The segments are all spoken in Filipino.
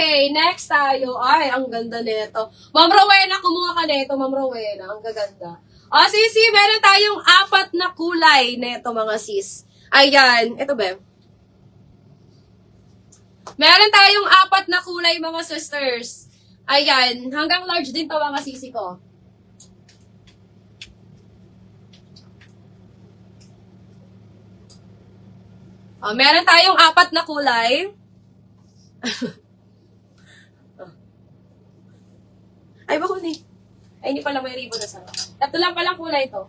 Okay, next tayo. Ay, ang ganda nito. Ma'am Rowena, kumuha ka nito, Ma'am Rowena. Ang gaganda. Sisi, meron tayong 4 na kulay nito, mga sis. Ayan. Ito ba? Meron tayong 4 na kulay, mga sisters. Ayan. Hanggang large din to, mga sisi ko. Meron tayong 4 na kulay. Ay, bako ni. Ay, hindi pala may ribbon na sa. Tatlo lang palang kulay ito.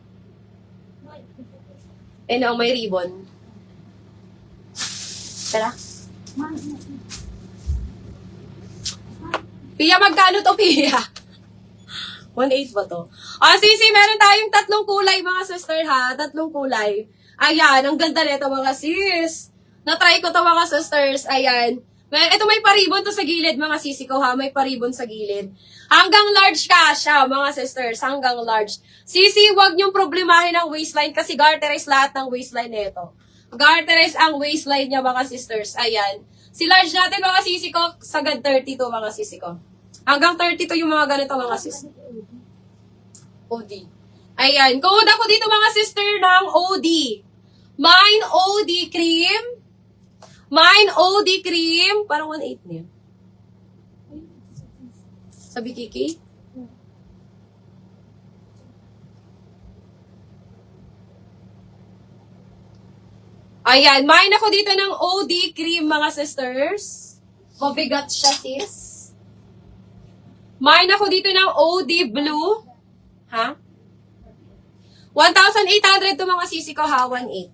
Eh, no, may ribbon. Tara. Pia, magkano to, Pia? 1.8 ba to? Sisi, meron tayong 3 kulay, mga sister, ha? 3 kulay. Ayan, ang ganda nito, mga sis. Na-try ko to, mga sisters. Ayan. Ito may paribon to sa gilid, mga sisi ko, ha? May paribon sa gilid. Hanggang large ka siya, mga sisters. Hanggang large. Sisi, wag niyong problemahin ang waistline kasi garterize lahat ng waistline nito. Garterize ang waistline niya, mga sisters. Ayan. Si large natin, mga sisi ko, sagad 32, mga sisi ko. Hanggang 32 yung mga ganito, mga sisi. OD. Ayan. Code ako dito, mga sister, ng OD. Mine OD cream. Mine OD cream. Parang 1.8 niya. Sabi Kiki? Ayan. Mine ako dito ng OD cream, mga sisters. Mabigat siya, sis. Mine ako dito ng OD blue. Ha? 1,800 to, mga sisi ko, ha? 1.8.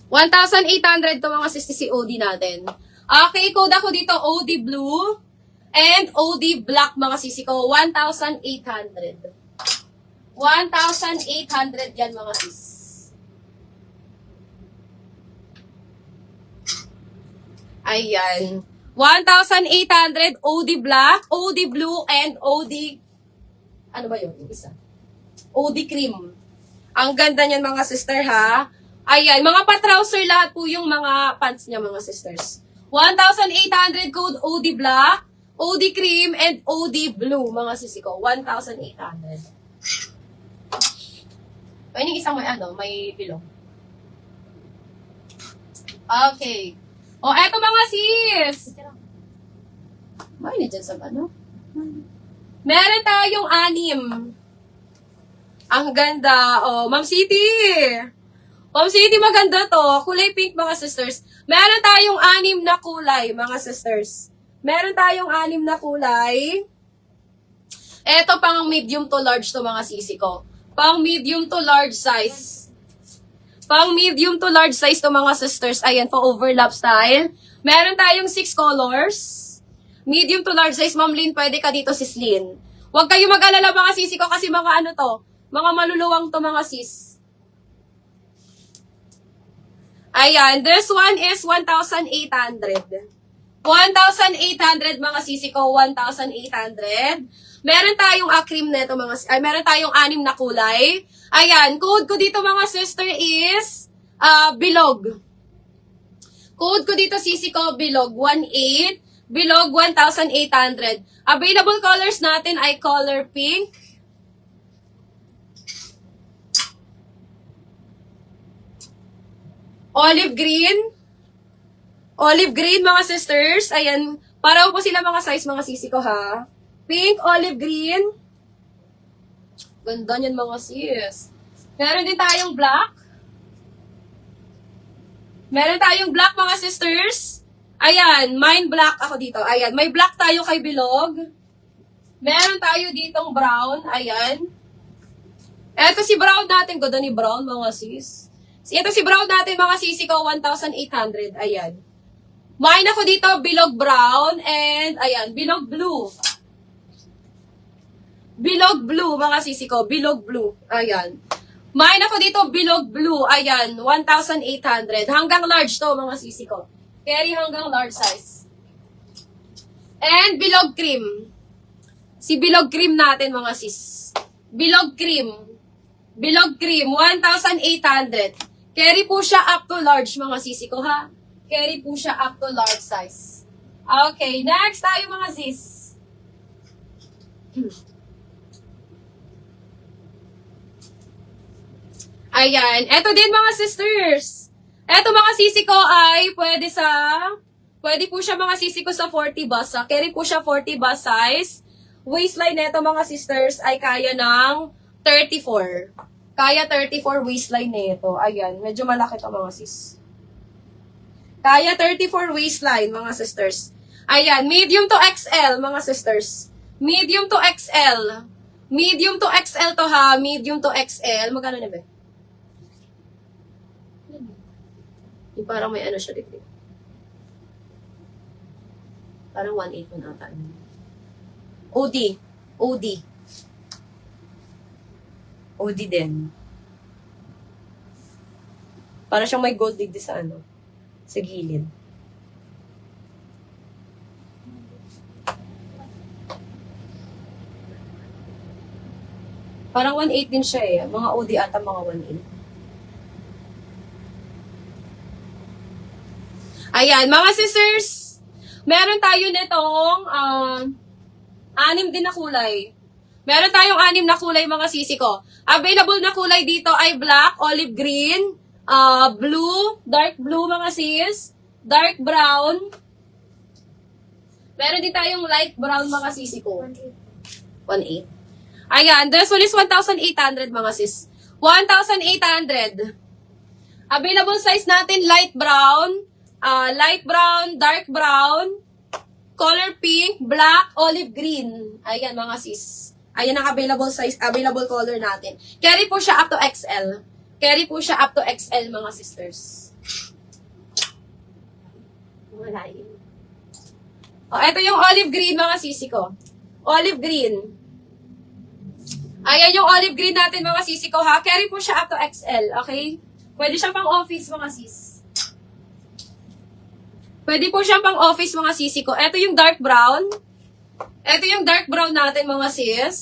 1,800 to, mga sisi, si OD natin. Okay, code ako dito, OD blue and OD black, mga sisi ko, 1,800. 1,800 yan, mga sis. Ayan. 1,800 OD black, OD blue, and OD... Ano ba yun? Yung isa. OD cream. Ang ganda niyan, mga sister, ha? Ayan, mga pa-trouser lahat po yung mga pants niya, mga sisters. 1,800 code OD black, OD cream, and OD blue, mga sisi ko. 1,800. Ay, yung isang may bilong. Okay. Eto, mga sis. May dyan sa Meron tayong 6. Ang ganda. Ma'am City. Ma'am City, maganda to. Kulay pink, mga sisters. Meron tayong 6 na kulay, mga sisters. Meron tayong 6 na kulay. Eto, pang medium to large to, mga sisi ko. Pang medium to large size. Pang medium to large size to, mga sisters. Ayan, pa overlap style. Meron tayong 6 colors. Medium to large size, Ma'am Lynn, pwede ka dito, sis Lynn. Huwag kayo mag-alala, mga sisi ko, kasi mga mga maluluwang to, mga sis. Ayan, this one is 1,800. 1,800, mga sisi ko, 1,800. Meron tayong cream neto, meron tayong 6 na kulay. Ayan, code ko dito, mga sister, is bilog. Code ko dito, sisi ko, bilog, 1,800. Bilog, 1,800. Available colors natin ay color pink, olive green, mga sisters. Ayan, pareho po sila, mga size, mga sisi ko, ha. Pink, olive green. Ganda niyan, mga sis. Meron din tayong black. Meron tayong black, mga sisters. Ayan, mine black ako dito. Ayan, may black tayo kay Bilog. Meron tayo ditong brown. Ayan. Eto si brown natin. Ganda ni brown, mga sis. Ito si brown natin, mga sisi ko, 1,800. Ayan. Mine ako dito, Bilog brown. And, ayan, Bilog blue. Bilog blue, mga sisi ko. Bilog blue. Ayan. Mine ako dito, Bilog blue. Ayan, 1,800. Hanggang large to, mga sisi ko. Carry hanggang large size. And bilog cream. Si bilog cream natin, mga sis. Bilog cream. Bilog cream, 1,800. Carry po siya up to large, mga sisi ko, ha? Carry po siya up to large size. Okay, next tayo mga sis. Ayan, eto din mga sisters. Eto mga sisi ko ay pwede po siya mga sisi ko sa 40 bus. Carry po siya 40 bus size. Waistline neto mga sisters ay kaya ng 34. Kaya 34 waistline nito. Ayan, medyo malaki to mga sis. Kaya 34 waistline mga sisters. Ayan, medium to XL mga sisters. Medium to XL. Medium to XL to ha. Medium to XL. Magkano na ba? Yung parang may ano siya dito. Parang 1.8 mo ata. OD. OD. OD din. Para siyang may gold dito sa ano. Sa gilid. Parang 1.8 din siya eh. Mga OD ata mga 1.8. Ayan, mga sisters, meron tayo nitong 6 din na kulay. Meron tayong 6 na kulay mga sisi ko. Available na kulay dito ay black, olive green, blue, dark blue mga sis, dark brown. Meron din tayong light brown mga sisi ko. 1.8. Ayan, this one is 1,800 mga sis. 1,800. Available size natin light brown, dark brown, color pink, black, olive green. Ayan mga sis. Ayan ang available size, available color natin. Carry po siya up to XL. Carry po siya up to XL mga sisters. Wala yun. O, ito yung olive green mga sisi ko. Olive green. Ayan yung olive green natin mga sisi ko ha. Carry po siya up to XL, okay? Pwede siya pang office mga sis. Pwede po siya pang office mga sisi ko. Ito yung dark brown. Ito yung dark brown natin mga sis.